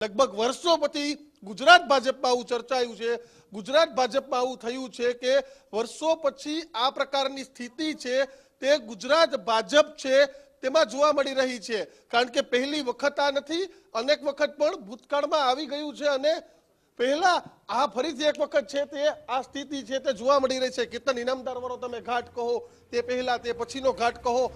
લગભગ વર્ષો પછી ગુજરાત ભાજપમાં આવું ચર્ચાયું છે, ગુજરાત ભાજપમાં આવું થયું છે કે વર્ષો પછી આ પ્રકારની સ્થિતિ છે તે ગુજરાત ભાજપ છે તેમાં જોવા મળી રહી છે। કારણ કે પહેલી વખત આ નથી, અનેક વખત પણ ભૂતકાળમાં આવી ગયું છે અને પહેલા આ ફરીથી એક વખત છે તે આ સ્થિતિ છે તે જોવા મળી રહી છે। કેતન ઇનામદાર વાળો તમે ઘાટ કહો, તે પહેલા તે પછીનો ઘાટ કહો,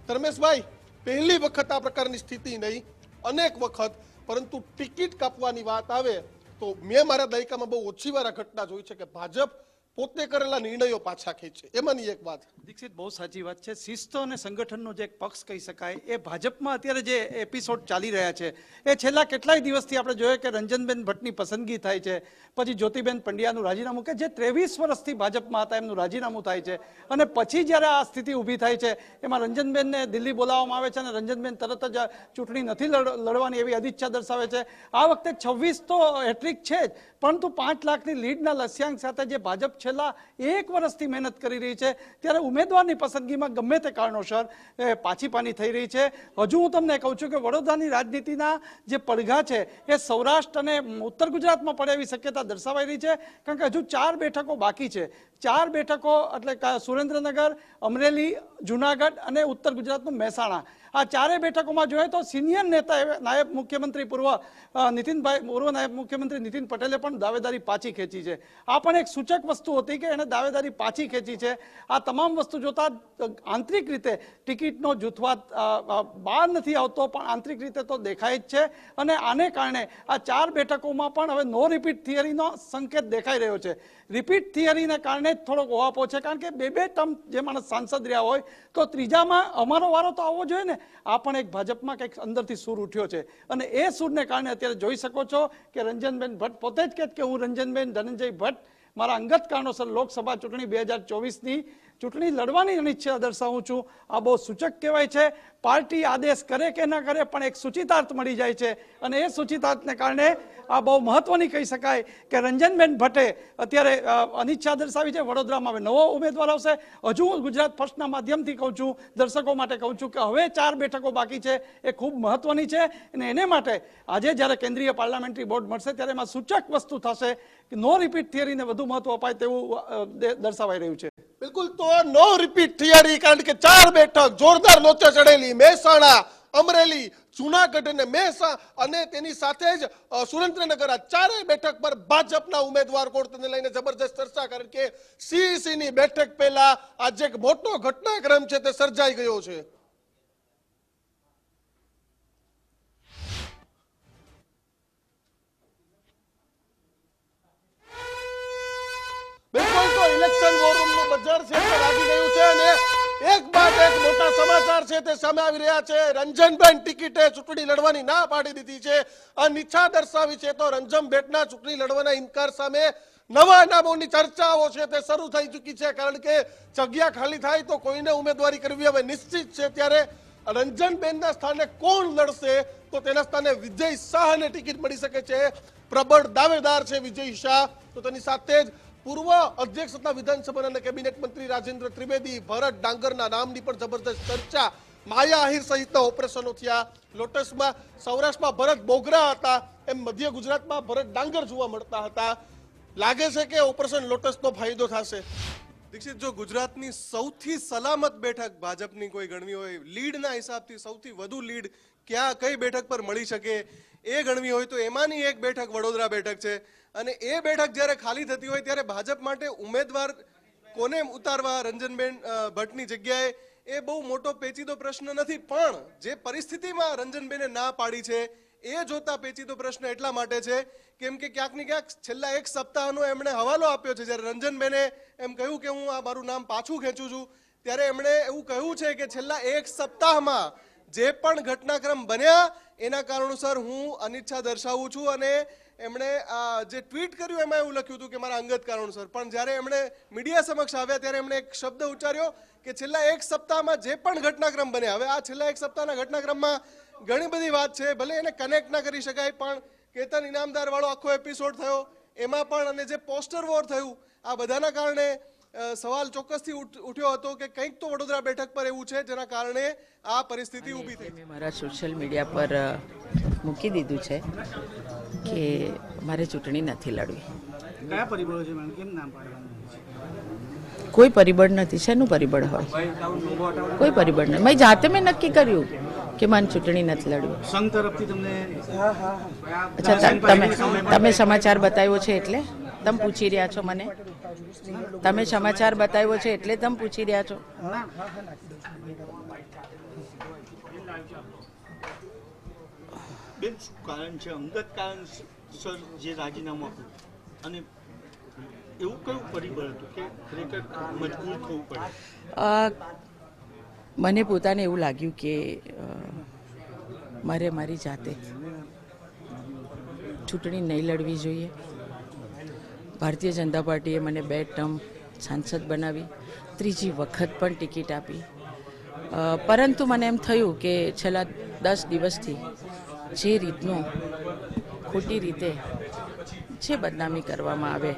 ધર્મેશભાઈ પહેલી વખત આ પ્રકારની સ્થિતિ નહીં, અનેક વખત, પરંતુ ટિકિટ કાપવાની વાત આવે તો મેં મારા દાયકામાં બહુ ઓછી વાર આ ઘટના જોઈ છે કે ભાજપ પોતે કરેલા નિર્ણયો પાછા ખેંચે। એમાંની એક વાત દીક્ષિત બહુ સાચી વાત છે। શિસ્ત અને સંગઠનનો જે એક પક્ષ કહી શકાય એ ભાજપમાં અત્યારે જે એપિસોડ ચાલી રહ્યા છે એ છેલ્લા કેટલાય દિવસથી આપણે જોઈએ કે રંજનબેન ભટ્ટની પસંદગી થાય છે, પછી જ્યોતિબેન પંડ્યાનું રાજીનામું, કે જે 23 વર્ષથી ભાજપમાં હતા એમનું રાજીનામું થાય છે, અને પછી જ્યારે આ સ્થિતિ ઊભી થાય છે એમાં રંજનબેનને દિલ્હી બોલાવવામાં આવે છે અને રંજનબેન તરત જ ચૂંટણી નથી લડવાની એવી અનિચ્છા દર્શાવે છે। આ વખતે 26 તો હેટ્રિક છે જ, પરંતુ 5 લાખની લીડના લક્ષ્યાંક સાથે જે ભાજપ છેલ્લા 1 વર્ષથી મહેનત કરી રહી છે ત્યારે ઉમેદવારની પસંદગીમાં ગમે તે કારણોસર પાછી પાની થઈ રહી છે। હજુ હું તમને કહું છું કે વડોદરાની રાજનીતિના જે પડઘા છે એ સૌરાષ્ટ્ર અને ઉત્તર ગુજરાતમાં પડે એવી શક્યતા દર્શાવાઈ રહી છે, કારણ કે હજુ 4 બેઠકો બાકી છે। 4 બેઠકો એટલે સુરેન્દ્રનગર, અમરેલી, જુનાગઢ અને ઉત્તર ગુજરાતનું મહેસાણા, આ 4 બેઠકોમાં જોઈએ તો સિનિયર નેતા નાયબ મુખ્યમંત્રી પૂર્વ નાયબ મુખ્યમંત્રી નીતિન પટેલે પણ દાવેદારી પાછી ખેંચી છે। આ પણ એક સૂચક વસ્તુ હતી કે એને દાવેદારી પાછી ખેંચી છે। આ તમામ વસ્તુ જોતા આંતરિક રીતે ટિકિટનો જૂથવાદ બહાર નથી આવતો, પણ આંતરિક રીતે તો દેખાય જ છે, અને આને કારણે આ 4 બેઠકોમાં પણ હવે નો રિપીટ થિયરીનો સંકેત દેખાઈ રહ્યો છે। રિપીટ થિયરીને કારણે જ થોડોક ઓહાપો છે, કારણ કે 2 ટર્મ જે માણસ સાંસદ રહ્યા હોય તો ત્રીજામાં અમારો વારો તો આવવો જોઈએ ને। આ પણ એક ભાજપમાં કંઈક અંદરથી સૂર ઉઠ્યો છે, અને એ સૂરને કારણે અત્યારે જોઈ શકો છો કે રંજનબેન ભટ્ટ પોતે જ કહે કે હું રંજનબેન ધનંજય ભટ્ટ મારા અંગત કારણોસર લોકસભા ચૂંટણી 2024ની ચૂંટણી લડવાની અનિચ્છા દર્શાવું છું। આ બહુ સૂચક કહેવાય છે। પાર્ટી આદેશ કરે કે ન કરે પણ એક સૂચિતાર્થ મળી જાય છે, અને એ સૂચિતાર્થને કારણે આ બહુ મહત્વની કહી શકાય કે રંજનબેન ભટ્ટે અત્યારે અનિચ્છા દર્શાવી છે। વડોદરામાં હવે નવો ઉમેદવાર આવશે। હજુ હું ગુજરાત ફર્સ્ટના માધ્યમથી કહું છું, દર્શકો માટે કહું છું કે હવે 4 બેઠકો બાકી છે, એ ખૂબ મહત્વની છે, અને એને માટે આજે જ્યારે કેન્દ્રીય પાર્લામેન્ટરી બોર્ડ મળશે ત્યારે એમાં સૂચક વસ્તુ થશે કે નો રિપીટ થિયરીને વધુ મહત્વ અપાય તેવું દર્શાવાઈ રહ્યું છે। બિલકુલ, તો નો રિપીટ થિયરી, કારણ કે 4 બેઠક જોરદાર લોચા ચડેલી, મહેસાણા, અમરેલી, જુનાગઢ અને અને તેની સાથે જ સુરેન્દ્રનગર, આ 4 બેઠક પર ભાજપના ઉમેદવાર કોણ તેને લઈને જબરજસ્ત ચર્ચા, કારણ કે સીઈસીની બેઠક પહેલા આજે એક મોટો ઘટનાક્રમ છે તે સર્જાઈ ગયો છે। બિલકુલ, તો ઇલેક્શન વોરરૂમનું બજાર છે તે લાગી ગયું છે, અને એક બાદ એક મોટા સમાચાર છે તે સામે આવી રહ્યા છે। રંજનબેન ટિકિટે ચૂંટણી લડવાની ના પાડી દીધી છે, અનિચ્છા દર્શાવી છે, તો રંજનબેનના ચૂંટણી લડવાના ઇનકાર સામે નવા નામોની ચર્ચાઓ છે તે શરૂ થઈ ચૂકી છે, કારણ કે જગ્યા ખાલી થાય તો કોઈને ઉમેદવારી કરવી હવે નિશ્ચિત છે। ત્યારે રંજનબેનના સ્થાને કોણ લડશે, તો તેના સ્થાને વિજય શાહને ટિકિટ મળી શકે છે। પ્રબળ દાવેદાર છે વિજય શાહ, તો તેની સાથે જ પૂર્વ અધ્યક્ષ તથા વિધાનસભા અને કેબિનેટ મંત્રી રાજેન્દ્ર ત્રિવેદી, ભરત ડાંગરના નામની પણ જબરદસ્ત ચર્ચા। માયા આહિર સહિતના ઓપરેશનો થયા લોટસમાં, સૌરાષ્ટ્રમાં ભરત બોગરા હતા, એમ મધ્ય ગુજરાતમાં ભરત ડાંગર જોવા મળતા હતા। લાગે છે કે ઓપરેશન લોટસનો ફાયદો થશે। દીક્ષિત, જો ગુજરાતની સૌથી સલામત બેઠક ભાજપની કોઈ ગણવી હોય, લીડના હિસાબથી સૌથી વધુ લીડ ક્યાં કઈ બેઠક પર મળી શકે એ ગણવી હોય તો એમાંની એક બેઠક વડોદરા બેઠક છે, અને એ બેઠક જ્યારે ખાલી થતી હોય ત્યારે ભાજપ માટે ઉમેદવાર કોને ઉતારવા રંજનબેન ભટ્ટની જગ્યાએ એ બહુ મોટો પેચીદો પ્રશ્ન નથી, પણ જે પરિસ્થિતિમાં રંજનબેને ના પાડી છે એ જોતા પેચીદો પ્રશ્ન એટલા માટે છે કેમ કે ક્યાંક ને ક્યાંક છેલ્લા 1 સપ્તાહનો એમણે હવાલો આપ્યો છે। જ્યારે રંજનબેને એમ કહ્યું કે હું આ મારું નામ પાછું ખેંચું છું, ત્યારે એમણે એવું કહ્યું છે કે છેલ્લા 1 સપ્તાહમાં જે પણ ઘટનાક્રમ બન્યા એના કારણોસર હું અનિચ્છા દર્શાવું છું, અને એમણે જે ટ્વીટ કર્યું એમાં એવું લખ્યું હતું કે મારા અંગત કારણોસર, પણ જ્યારે એમણે મીડિયા સમક્ષ આવ્યા ત્યારે એમણે એક શબ્દ ઉચ્ચાર્યો કે છેલ્લા 1 સપ્તાહમાં જે પણ ઘટનાક્રમ બન્યા, હવે આ છેલ્લા 1 સપ્તાહના ઘટનાક્રમમાં ઘણી બધી વાત છે, ભલે એને કનેક્ટ ના કરી શકાય, પણ કેતન ઇનામદાર વાળો આખો એપિસોડ થયો એમાં પણ, અને જે પોસ્ટર વોર થયું, આ બધાના કારણે સવાલ ચોક્કસથી ઉઠ્યો હતો કે કંઈક તો વડોદરા બેઠક પર એવું છે જેના કારણે આ પરિસ્થિતિ ઊભી થઈ. મેં મારા સોશિયલ મીડિયા પર મૂકી દીધું છે કે મારે ચૂંટણી નથી લડવી. કયા પરિબળો છે મેમ, કેમ નામ પાડવાનું? કોઈ પરિબળ નથી. શેનું પરિબળ હોય? કોઈ પરિબળ નથી. મેં જાતે મેં નક્કી કર્યું કે મારે ચૂંટણી નથી લડવી. સંઘ તરફથી તમને અચ્છા, તમે સમાચાર બતાવ્યો છે એટલે તમે પૂછી રહ્યા છો મને? તમે સમાચાર બતાવ્યો છે એટલે તમે પૂછી રહ્યા છો? બેન, શું કારણ છે? અંગત કારણસર જે રાજીનામું આપ્યું અને એવું કયું પરિબળ હતું કે ખરેખર મજબૂર થવું પડે? મને પોતાને એવું લાગ્યું કે મારે મારી જાતે ચૂંટણી નહીં લડવી જોઈએ. ભારતીય જનતા પાર્ટીએ મને 2 ટર્મ સાંસદ બનાવી, 3જી વખત પણ ટિકિટ આપી, પરંતુ મને એમ થયું કે છેલ્લા 10 દિવસથી જે રીતનું ખોટી રીતે જે બદનામી કરવામાં આવે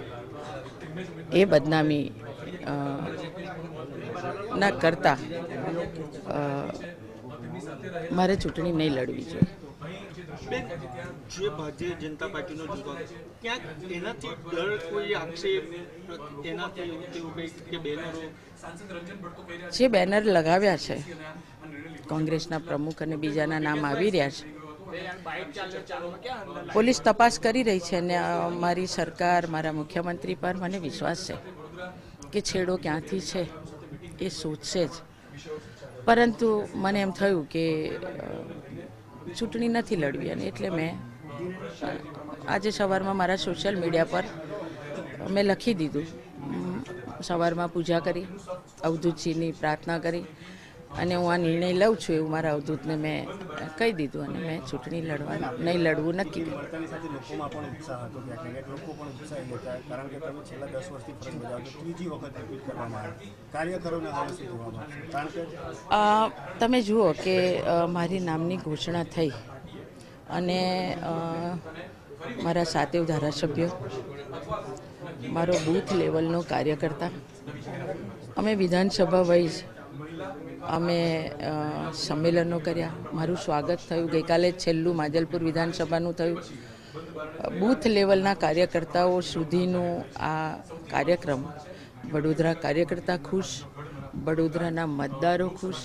એ બદનામી ના કરતા મારે ચૂંટણી નહીં લડવી જોઈએ. બેન, જે ભારતીય જનતા પાર્ટીનો જુદો ક્યાંક એનાથી ડર કોઈ આક્ષેપ એનાથી એવું કંઈક કે બેનરો જે બેનર લગાવ્યા છે કોંગ્રેસના પ્રમુખ અને બીજાના નામ આવી રહ્યા છે, પોલીસ તપાસ કરી રહી છે અને મારી સરકાર, મારા મુખ્યમંત્રી પર મને વિશ્વાસ છે કે છેડો ક્યાંથી છે એ શોધશે જ. પરંતુ મને એમ થયું કે ચૂંટણી નથી લડવી અને એટલે મેં આજે સવારમાં મારા સોશિયલ મીડિયા પર મેં લખી દીધું. સવારમાં પૂજા કરી, અવધૂતજીની પ્રાર્થના કરી અને હું આ નિર્ણય લઉં છું એવું મારા અવધૂતને મેં કહી દીધું અને મેં ચૂંટણી નહીં લડવું નક્કી કર્યું. પોતાની સાથે લોકોમાં પણ ઉત્સાહ હતો, લોકો પણ ઉત્સાહી હતા, કારણ કે તમે છેલ્લા 10 વર્ષથી ફરજ બજાવો છો, 3જી વખત રિપીટ કરવામાં આવે. કાર્યકરોને હવે શું જોવામાં આવશે? કારણ કે તમે જુઓ કે મારી નામની ઘોષણા થઈ અને મારા 7 ધારાસભ્યો, મારો બૂથ લેવલનો કાર્યકર્તા, અમે વિધાનસભા વાઇઝ અમે સંમેલનો કર્યા. મારું સ્વાગત થયું. ગઈકાલે છેલ્લું માજલપુર વિધાનસભાનું થયું. બૂથ લેવલના કાર્યકર્તાઓ સુધીનું આ કાર્યક્રમ, વડોદરા કાર્યકર્તા ખુશ, વડોદરાના મતદારો ખુશ,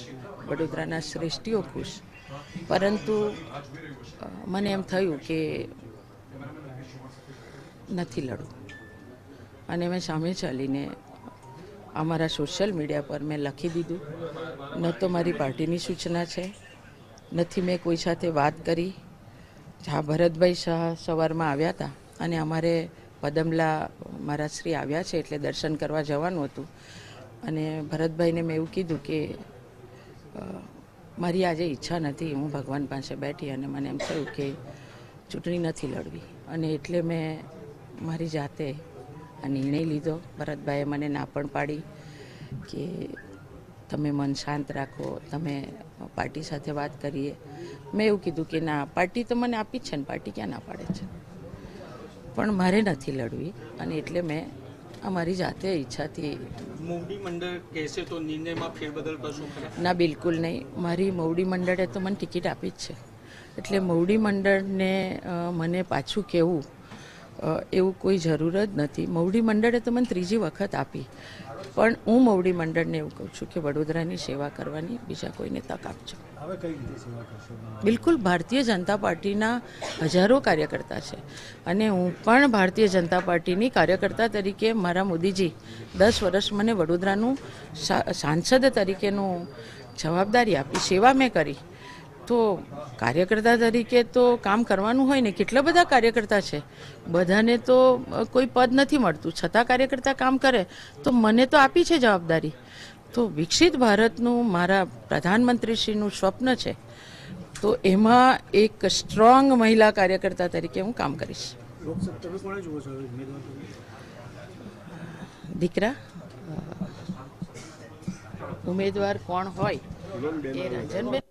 વડોદરાના શ્રેષ્ઠીઓ ખુશ. પરંતુ મને એમ થયું કે નથી લડવું અને મેં સામે ચાલીને અમારા સોશિયલ મીડિયા પર મેં લખી દીધું. ન તો મારી પાર્ટીની સૂચના છે, નથી મેં કોઈ સાથે વાત કરી. હા, ભરતભાઈ શાહ સવારમાં આવ્યા હતા અને અમારે પદમલા મારા શ્રી આવ્યા છે એટલે દર્શન કરવા જવાનું હતું અને ભરતભાઈને મેં એવું કીધું કે મારી આજે ઈચ્છા નથી, હું ભગવાન પાસે બેઠી અને મને એમ થયું કે ચૂંટણી નથી લડવી અને એટલે મેં મારી જાતે આ નિર્ણય લીધો. ભરતભાઈએ મને ના પણ પાડી કે તમે મન શાંત રાખો, તમે પાર્ટી સાથે વાત કરીએ. મેં એવું કીધું કે ના, પાર્ટી તો મને આપી જ છે ને, પાર્ટી ક્યાં ના પાડે છે, પણ મારે નથી લડવી અને એટલે મેં અમારી જાતે ઈચ્છાથી. મોવડી મંડળ કહેશે તો નિર્ણયમાં ફેરબદલ કરશો ખરા? ના, બિલકુલ નહીં. મારી મોવડી મંડળે તો મને ટિકિટ આપી જ છે એટલે મોવડી મંડળને મને પાછું કહેવું એવું કોઈ જરૂર જ નથી. મોવડી મંડળે તો મને 3જી વખત આપી, પણ હું મોવડી મંડળને એવું કહું છું કે વડોદરાની સેવા કરવાની બીજા કોઈને તક આપજો. હવે કઈ રીતે સેવા કરશો? બિલકુલ, ભારતીય જનતા પાર્ટીના હજારો કાર્યકર્તા છે અને હું પણ ભારતીય જનતા પાર્ટીની કાર્યકર્તા તરીકે મારા મોદીજી 10 વર્ષ મને વડોદરાનું સાંસદ તરીકેનું જવાબદારી આપી, સેવા મેં કરી. તો કાર્યકર્તા તરીકે તો કામ કરવાનું હોય ને. કેટલા બધા કાર્યકર્તા છે, બધાને તો કોઈ પદ નથી મળતું, છતાં કાર્યકર્તા કામ કરે. તો મને તો આપી છે જવાબદારી. તો વિકસિત ભારતનું મારા પ્રધાનમંત્રીશ્રીનું સ્વપ્ન છે, તો એમાં એક સ્ટ્રોંગ મહિલા કાર્યકર્તા તરીકે હું કામ કરીશ. દીકરા ઉમેદવાર કોણ હોય એ રંજનબેન.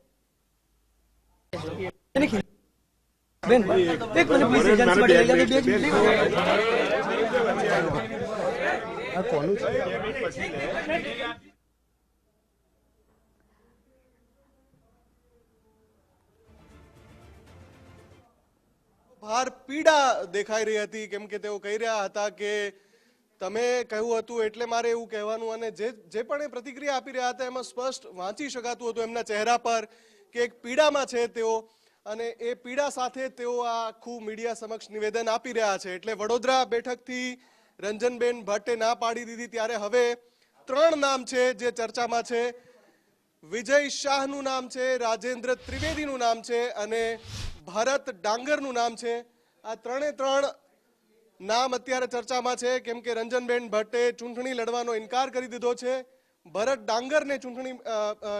આ કોનું છે? ભાર પીડા દેખાઈ રહી હતી, કેમ કે તેઓ કહી રહ્યા હતા કે તમે કહ્યું હતું એટલે મારે એવું કહેવાનું, અને જે પણ એ પ્રતિક્રિયા આપી રહ્યા હતા એમાં સ્પષ્ટ વાંચી શકાતું હતું એમના ચહેરા પર કે એક પીડામાં છે તેઓ, અને એ પીડા સાથે તેઓ આ આખું મીડિયા સમક્ષ નિવેદન આપી રહ્યા છે. એટલે વડોદરા બેઠકથી રંજનબેન ભટ્ટે ના પાડી દીધી, ત્યારે હવે 3 નામ છે જે ચર્ચામાં છે. વિજય શાહનું નામ છે, રાજેન્દ્ર ત્રિવેદીનું નામ છે અને ભરત ડાંગરનું નામ છે. આ 3 નામ અત્યારે ચર્ચામાં છે, કેમ કે રંજનબેન ભટ્ટે ચૂંટણી લડવાનો ઇનકાર કરી દીધો છે. ભરત ડાંગરને ચૂંટણી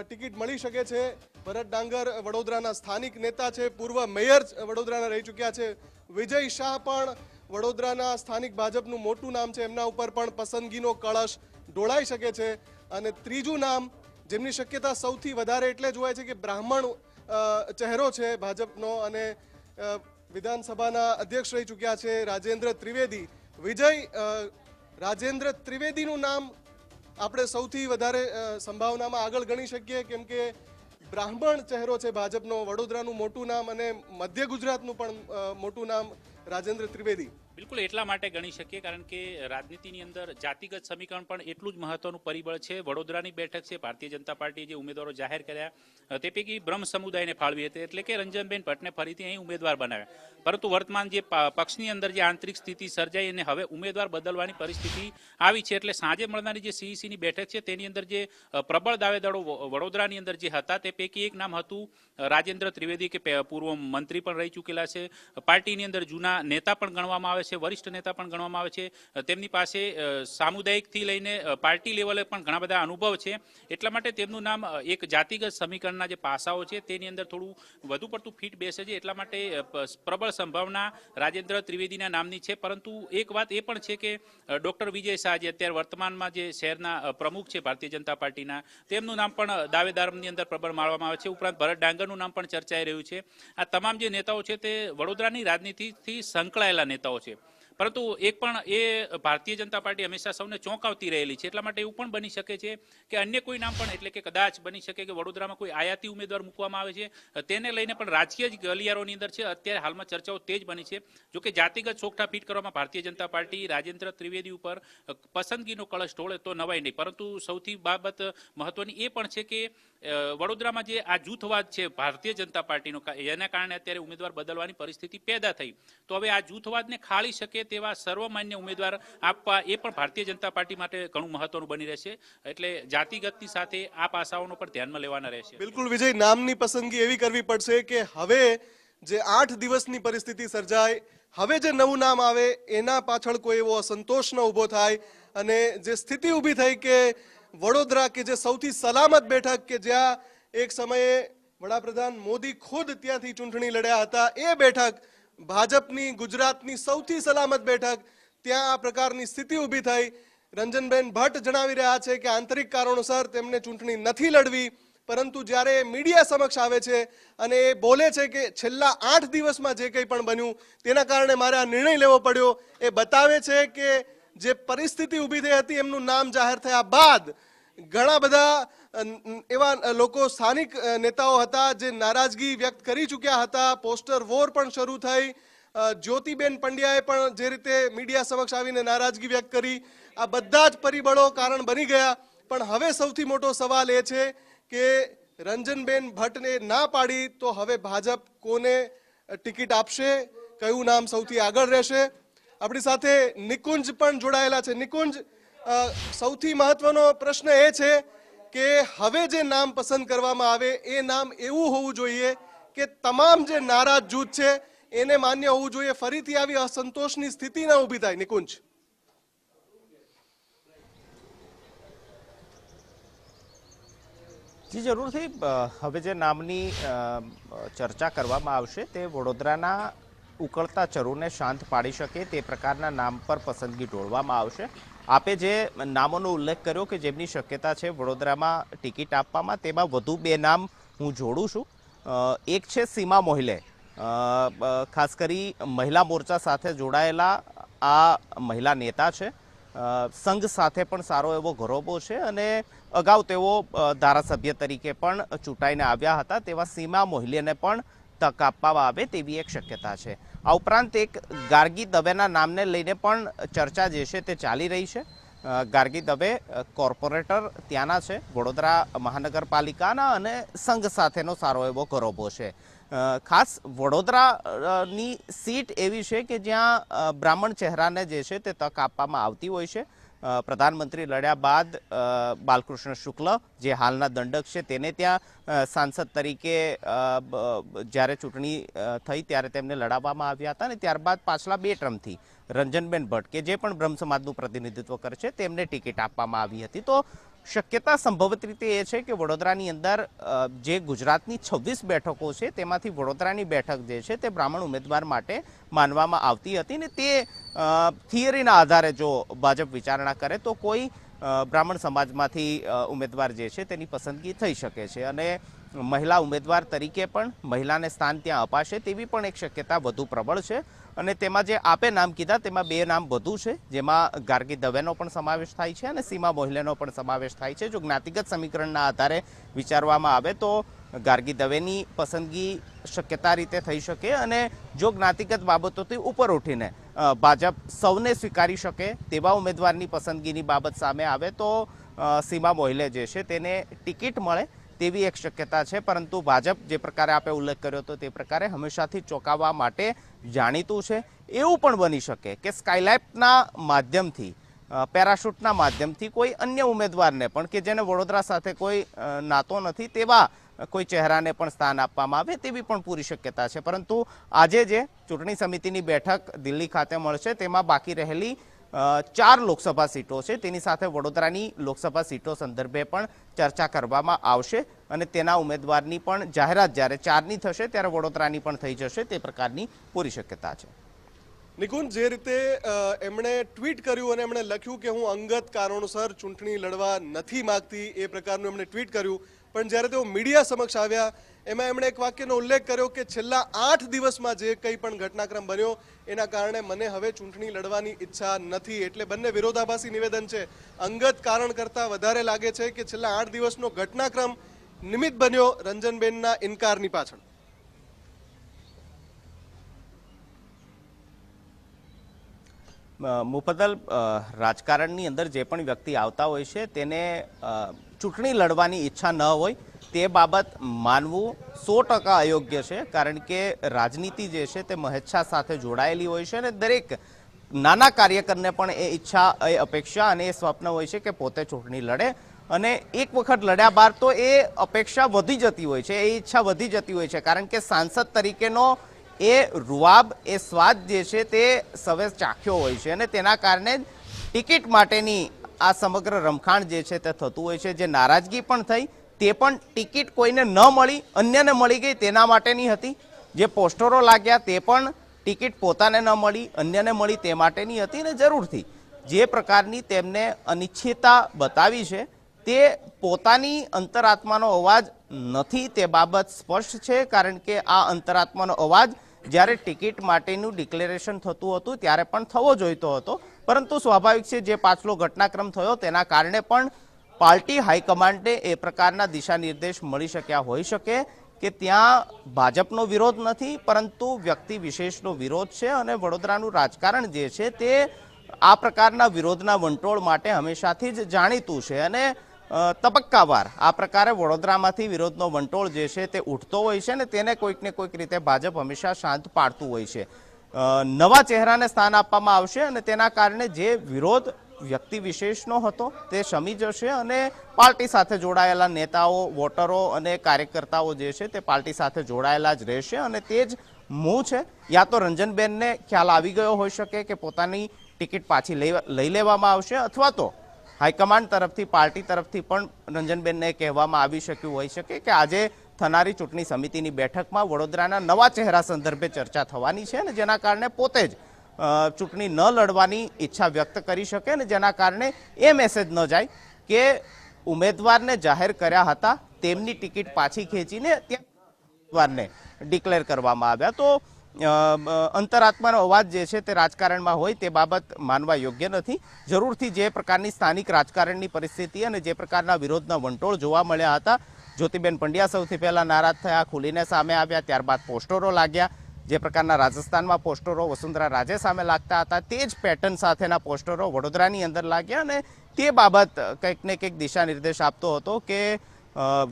ટિકિટ મળી શકે છે. ભરત ડાંગર વડોદરાના સ્થાનિક નેતા છે, પૂર્વ મેયર વડોદરાના રહી ચૂક્યા છે. વિજય શાહ પણ વડોદરાના સ્થાનિક ભાજપનું મોટું નામ છે, એમના ઉપર પણ પસંદગીનો કળશ ઢોળાઈ શકે છે. અને ત્રીજું નામ જેમની શક્યતા સૌથી વધારે એટલે જ હોય છે કે બ્રાહ્મણ ચહેરો છે ભાજપનો અને વિધાનસભાના અધ્યક્ષ રહી ચૂક્યા છે રાજેન્દ્ર ત્રિવેદી. રાજેન્દ્ર ત્રિવેદીનું નામ આપણે સૌથી વધારે સંભાવનામાં આગળ ગણી શકીએ, કેમ કે બ્રાહ્મણ ચહેરો છે ભાજપનો, વડોદરાનું મોટું નામ અને મધ્ય ગુજરાતનું પણ મોટું નામ રાજેન્દ્ર ત્રિવેદી. બિલકુલ એટલા માટે ગણી શકીએ કારણ કે રાજનીતિની અંદર જાતિગત સમીકરણ પણ એટલું જ મહત્વનું પરિબળ છે. વડોદરાની બેઠક છે, ભારતીય જનતા પાર્ટીએ જે ઉમેદવારો જાહેર કર્યા તે પૈકી બ્રહ્મ સમુદાયને ફાળવી હતી, એટલે કે રંજનબેન ભટ્ટને ફરીથી અહીં ઉમેદવાર બનાવ્યા. પરંતુ વર્તમાન જે પક્ષની અંદર જે આંતરિક સ્થિતિ સર્જાઈ અને હવે ઉમેદવાર બદલવાની પરિસ્થિતિ આવી છે, એટલે સાંજે મળનારી જે સીઈસીની બેઠક છે તેની અંદર જે પ્રબળ દાવેદારો વડોદરાની અંદર જે હતા તે પૈકી એક નામ હતું રાજેન્દ્ર ત્રિવેદી, કે પૂર્વ મંત્રી પણ રહી ચૂકેલા છે, પાર્ટીની અંદર જૂના નેતા પણ ગણવામાં આવે છે, વરિષ્ઠ નેતા પણ ગણવામાં આવે છે. તેમની પાસે સામુદાયિકથી લઈને પાર્ટી લેવલે પણ ઘણા બધા અનુભવ છે. એટલા માટે તેમનું નામ એક જાતિગત સમીકરણના જે પાસાઓ છે તેની અંદર થોડું વધુ પડતું ફિટ બેસે છે. એટલા માટે પ્રબળ સંભાવના રાજેન્દ્ર ત્રિવેદીના નામની છે. પરંતુ એક વાત એ પણ છે કે ડોક્ટર વિજય શાહ જે અત્યારે વર્તમાનમાં જે શહેરના પ્રમુખ છે ભારતીય જનતા પાર્ટીના, તેમનું નામ પણ દાવેદારની અંદર પ્રબળ માનવામાં આવે છે. ઉપરાંત ભરત ડાંગરનું નામ પણ ચર્ચાઈ રહ્યું છે. આ તમામ જે નેતાઓ છે તે વડોદરાની રાજનીતિથી સંકળાયેલા નેતાઓ છે. પરંતુ એક પણ એ ભારતીય જનતા પાર્ટી હંમેશા સૌને ચોંકાવતી રહેલી છે. એટલા માટે એવું પણ બની શકે છે કે અન્ય કોઈ નામ પણ, એટલે કે કદાચ બની શકે કે વડોદરામાં કોઈ આયાતી ઉમેદવાર મૂકવામાં આવે છે, તેને લઈને પણ રાજકીય ગલિયારોની અંદર છે અત્યારે હાલમાં ચર્ચાઓ તેજ બની છે. જોકે જાતિગત સોગઠા ફીટ કરવામાં ભારતીય જનતા પાર્ટી રાજેન્દ્ર ત્રિવેદી ઉપર પસંદગીનો કળશ ઢોળે તો નવાઈ નહીં. પરંતુ સૌથી બાબત મહત્વની એ પણ છે કે વડોદરામાં જે આ જૂથવાદ છે ભારતીય જનતા પાર્ટીનો, એના કારણે અત્યારે ઉમેદવાર બદલવાની પરિસ્થિતિ પેદા થઈ. તો હવે આ જૂથવાદને ખાળી શકે તેવા સર્વમાન્ય ઉમેદવાર આપવા એ પણ ભારતીય જનતા પાર્ટી માટે ઘણું મહત્વનું બની રહેશે. એટલે જાતિગતની સાથે આ પાસાઓનો પણ ધ્યાનમાં લેવાના રહેશે. બિલકુલ વિજય, નામની પસંદગી એવી કરવી પડશે કે હવે જે 8 દિવસની પરિસ્થિતિ સર્જાય, હવે જે નવું નામ આવે એના પાછળ કોઈ એવો અસંતોષ ન ઊભો થાય, અને જે સ્થિતિ ઊભી થઈ કે વડોદરા કે જે સૌથી સલામત બેઠક, કે જ્યાં એક સમયે વડાપ્રધાન મોદી ખુદ ત્યાંથી ચૂંટણી લડ્યા હતા, એ બેઠક ભાજપની ગુજરાતની સૌથી સલામત બેઠક, ત્યાં આ પ્રકારની સ્થિતિ ઊભી થઈ. રંજનબેન ભટ્ટ જણાવી રહ્યા છે કે આંતરિક કારણોસર તેમને ચૂંટણી નથી લડવી, પરંતુ જ્યારે મીડિયા સમક્ષ આવે છે અને એ બોલે છે કે છેલ્લા 8 દિવસમાં જે કંઈ પણ બન્યું તેના કારણે મારે આ નિર્ણય લેવો પડ્યો, એ બતાવે છે કે જે પરિસ્થિતિ ઊભી થઈ હતી એમનું નામ જાહેર થયા બાદ ઘણા બધા એવા લોકો, સ્થાનિક નેતાઓ હતા જે નારાજગી વ્યક્ત કરી ચૂક્યા હતા. પોસ્ટર વોર પણ શરૂ થઈ. જ્યોતિબેન પંડ્યાએ પણ જે રીતે મીડિયા સમક્ષ આવીને નારાજગી વ્યક્ત કરી. આ બધા જ પરિબળો કારણ બની ગયા. પણ હવે સૌથી મોટો સવાલ એ છે કે રંજનબેન ભટ્ટને ના પાડી તો હવે ભાજપ કોને ટિકિટ આપશે, કયું નામ સૌથી આગળ રહેશે. આપણી સાથે નિકુંજ પણ જોડાયેલા છે. નિકુંજ, સૌથી મહત્વનો પ્રશ્ન એ છે કે હવે જે નામ પસંદ કરવામાં આવે એ નામ એવું હોવું જોઈએ કે તમામ જે નારાજ જૂથ છે એને માન્ય હોવું જોઈએ, ફરીથી આવી અસંતોષની સ્થિતિ ન ઊભી થાય. નિકુંજ. જી જરૂરથી. હવે જે નામની ચર્ચા કરવામાં આવશે તે વડોદરાના ઉકળતા ચરોને શાંત પાડી શકે તે પ્રકારના નામ પર પસંદગી ઢોળવામાં આવશે. આપે જે નામોનો ઉલ્લેખ કર્યો કે જેમની શક્યતા છે વડોદરામાં ટિકિટ આપવામાં, તેમાં વધુ 2 નામ હું જોડું છું. એક છે સીમા મોહલે, ખાસ કરી મહિલા મોરચા સાથે જોડાયેલા આ મહિલા નેતા છે. સંઘ સાથે પણ સારો એવો ઘરોબો છે અને અગાઉ તેઓ ધારાસભ્ય તરીકે પણ ચૂંટાઈને આવ્યા હતા. તેવા સીમા મોહલ્લીને પણ તક આપવામાં આવે તેવી એક શક્યતા છે. આ ઉપરાંત એક ગાર્ગી દવેના નામને લઈને પણ ચર્ચા જે છે તે ચાલી રહી છે. ગાર્ગી દવે કોર્પોરેટર ત્યાંના છે, વડોદરા મહાનગરપાલિકાના, અને સંઘ સાથેનો સારો એવો ઘરોબો છે. ખાસ વડોદરાની સીટ એવી છે કે જ્યાં બ્રાહ્મણ ચહેરાને જે છે તે તક આપવામાં આવતી હોય છે. પ્રધાનમંત્રી લડ્યા બાદ બાલકૃષ્ણ શુક્લ, જે હાલના દંડક છે, તેને ત્યાં સાંસદ તરીકે જ્યારે ચૂંટણી થઈ ત્યારે તેમને લડાવવામાં આવ્યા હતા, અને ત્યારબાદ પાછલા 2 ટર્મથી રંજનબેન ભટ્ટ, કે જે પણ બ્રહ્મ સમાજનું પ્રતિનિધિત્વ કરે છે, તેમને ટિકિટ આપવામાં આવી હતી. તો શક્યતા સંભવિત રીતે એ છે કે વડોદરાની અંદર જે ગુજરાતની 26 બેઠકો છે તેમાંથી વડોદરાની બેઠક જે છે તે બ્રાહ્મણ ઉમેદવાર માટે માનવામાં આવતી હતી, ને તે થિયરીના આધારે જો ભાજપ વિચારણા કરે તો કોઈ બ્રાહ્મણ સમાજમાંથી ઉમેદવાર જે છે તેની પસંદગી થઈ શકે છે, અને મહિલા ઉમેદવાર તરીકે પણ મહિલાને સ્થાન ત્યાં અપાશે તેવી પણ એક શક્યતા વધુ પ્રબળ છે. અને તેમાં જે આપે નામ કીધા તેમાં 2 નામ વધુ છે, જેમાં ગાર્ગી દવેનો પણ સમાવેશ થાય છે અને સીમા મોહલ્લીનો પણ સમાવેશ થાય છે. જો જ્ઞાતિગત સમીકરણના આધારે વિચારવામાં આવે તો ગાર્ગી દવેની પસંદગી શક્યતા રીતે થઈ શકે, અને જો જ્ઞાતિગત બાબતોથી ઉપર ઉઠીને ભાજપ સૌને સ્વીકારી શકે તેવા ઉમેદવારની પસંદગીની બાબત સામે આવે તો સીમા મોહલ્લી જે છે તેને ટિકિટ મળે તેવી એક શક્યતા છે. પરંતુ ભાજપ, જે પ્રકારે આપે ઉલ્લેખ કર્યો હતો તે પ્રકારે, હંમેશાથી ચોંકાવવા માટે જાણીતું છે. એવું પણ બની શકે કે સ્કાયલેપના માધ્યમથી, પેરાશૂટના માધ્યમથી કોઈ અન્ય ઉમેદવારને પણ, કે જેને વડોદરા સાથે કોઈ નાતો નથી, તેવા કોઈ ચહેરાને પણ સ્થાન આપવામાં આવે તેવી પણ પૂરી શક્યતા છે. પરંતુ આજે જે ચૂંટણી સમિતિની બેઠક દિલ્હી ખાતે મળશે તેમાં બાકી રહેલી 4 લોકસભા સીટો છે, તેની સાથે વડોદરાની લોકસભા સીટો સંદર્ભે પણ ચર્ચા કરવામાં આવશે, અને તેના ઉમેદવારની પણ જાહેરાત જ્યારે 4ની થશે ત્યારે વડોદરાની પણ થઈ જશે તે પ્રકારની પૂરી શક્યતા છે. નિકુંજ, જે રીતે એમણે ટ્વીટ કર્યું અને એમણે લખ્યું કે હું અંગત કારણોસર ચૂંટણી લડવા નથી માંગતી, એ પ્રકારનું એમણે ટ્વીટ કર્યું, પણ જ્યારે તેઓ મીડિયા સમક્ષ આવ્યા એમાં એમણે એક વાક્યનો ઉલ્લેખ કર્યો કે છેલ્લા 8 દિવસમાં જે કંઈ પણ ઘટનાક્રમ બન્યો એના કારણે મને હવે ચૂંટણી લડવાની ઈચ્છા નથી. એટલે બંને વિરોધાભાસી નિવેદન છે. અંગત કારણ કરતાં વધારે લાગે છે કે છેલ્લા 8 દિવસનો ઘટનાક્રમ નિમિત્ત બન્યો રંજનબેનના ઇનકારની પાછળ. મુફદ્દલ, રાજકારણની અંદર જે પણ વ્યક્તિ આવતા હોય છે તેને ચૂંટણી લડવાની ઈચ્છા ન હોય તે બાબત માનવું 100% અયોગ્ય છે. કારણ કે રાજનીતિ જે છે તે મહેચ્છા સાથે જોડાયેલી હોય છે, અને દરેક નાના કાર્યકરને પણ એ ઈચ્છા, એ અપેક્ષા અને એ સ્વપ્ન હોય છે કે પોતે ચૂંટણી લડે, અને એક વખત લડ્યા બાદ તો એ અપેક્ષા વધી જતી હોય છે, એ ઈચ્છા વધી જતી હોય છે. કારણ કે સાંસદ તરીકેનો એ રૂવાબ, એ સ્વાદ જે છે તે સવે ચાખ્યો હોય છે, અને તેના કારણે ટિકિટ માટેની આ સમગ્ર રમખાણ જે છે તે થતું હોય છે. જે નારાજગી પણ થઈ તે પણ ટિકિટ કોઈને ન મળી, અન્યને મળી ગઈ તેના માટેની હતી. જે પોસ્ટરો લાગ્યા તે પણ ટિકિટ પોતાને ન મળી, અન્યને મળી તે માટેની હતી. અને જરૂરથી જે પ્રકારની તેમને અનિશ્ચિતતા બતાવી છે તે પોતાની અંતરાત્માનો અવાજ નથી તે બાબત સ્પષ્ટ છે. કારણ કે આ અંતરાત્માનો અવાજ જ્યારે ટિકિટ માટેનું ડિક્લેરેશન થતું હતું ત્યારે પણ થવો જોઈતો હતો, પરંતુ સ્વાભાવિક છે જે પાછલો ઘટનાક્રમ થયો તેના કારણે પણ પાર્ટી હાઈકમાન્ડને એ પ્રકારના દિશા નિર્દેશ મળી શક્યા હોઈ શકે કે ત્યાં ભાજપનો વિરોધ નથી, પરંતુ વ્યક્તિ વિશેષનો વિરોધ છે. અને વડોદરાનું રાજકારણ જે છે તે આ પ્રકારના વિરોધના વંટોળ માટે હંમેશાથી જ જાણીતું છે, અને તબક્કાવાર આ પ્રકારે વડોદરામાંથી વિરોધનો વંટોળ જે છે તે ઉઠતો હોય છે, અને તેને કોઈક ને કોઈક રીતે ભાજપ હંમેશા શાંત પાડતું હોય છે. નવા ચહેરાને સ્થાન આપવામાં આવશે, અને તેના કારણે જે વિરોધ વ્યક્તિ વિશેષનો હતો તે શમી જશે, અને પાર્ટી સાથે જોડાયેલા નેતાઓ, વોટરો અને કાર્યકર્તાઓ જે છે તે પાર્ટી સાથે જોડાયેલા જ રહેશે. અને તે જ મૂળ છે. યા તો રંજનબેનને ખ્યાલ આવી ગયો હોઈ શકે કે પોતાની ટિકિટ પાછી લઈ લેવામાં આવશે, અથવા તો હાઈકમાન્ડ તરફથી, પાર્ટી તરફથી પણ રંજનબેનને કહેવામાં આવી શક્યું હોઈ શકે કે આજે થનારી ચૂંટણી સમિતિની બેઠકમાં વડોદરાના નવા ચહેરા સંદર્ભે ચર્ચા થવાની છે, અને જેના કારણે પોતે જ ચૂંટણી ન લડવાની ઈચ્છા વ્યક્ત કરી શકે, અને જેના કારણે એ મેસેજ ન જાય કે ઉમેદવારને જાહેર કર્યા હતા તેમની ટિકિટ પાછી ખેંચીને ત્યાં ઉમેદવારને ડિક્લેર કરવામાં આવ્યા. તો અંતરાત્માનો અવાજ જે છે તે રાજકારણમાં હોય તે બાબત માનવા યોગ્ય નથી. જરૂરથી જે પ્રકારની સ્થાનિક રાજકારણની પરિસ્થિતિ અને જે પ્રકારના વિરોધના વંટોળ જોવા મળ્યા હતા, જ્યોતિબેન પંડ્યા સૌથી પહેલાં નારાજ થયા, ખુલીને સામે આવ્યા, ત્યારબાદ પોસ્ટરો લાગ્યા. જે પ્રકારના રાજસ્થાનમાં પોસ્ટરો વસુંધરા રાજે સામે લાગતા હતા તે જ પેટર્ન સાથેના પોસ્ટરો વડોદરાની અંદર લાગ્યા અને તે બાબત કંઈક ને કંઈક દિશા નિર્દેશ આપતો હતો કે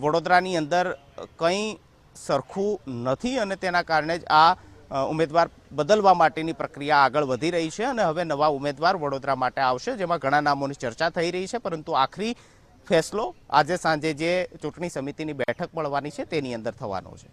વડોદરાની અંદર કંઈ સરખું નથી અને તેના કારણે જ આ ઉમેદવાર બદલવા માટેની પ્રક્રિયા આગળ વધી રહી છે અને હવે નવા ઉમેદવાર વડોદરા માટે આવશે, જેમાં ઘણા નામોની ચર્ચા થઈ રહી છે, પરંતુ આખરી ફેસલો આજે સાંજે જે ચૂંટણી સમિતિની બેઠક મળવાની છે તેની અંદર થવાનો છે.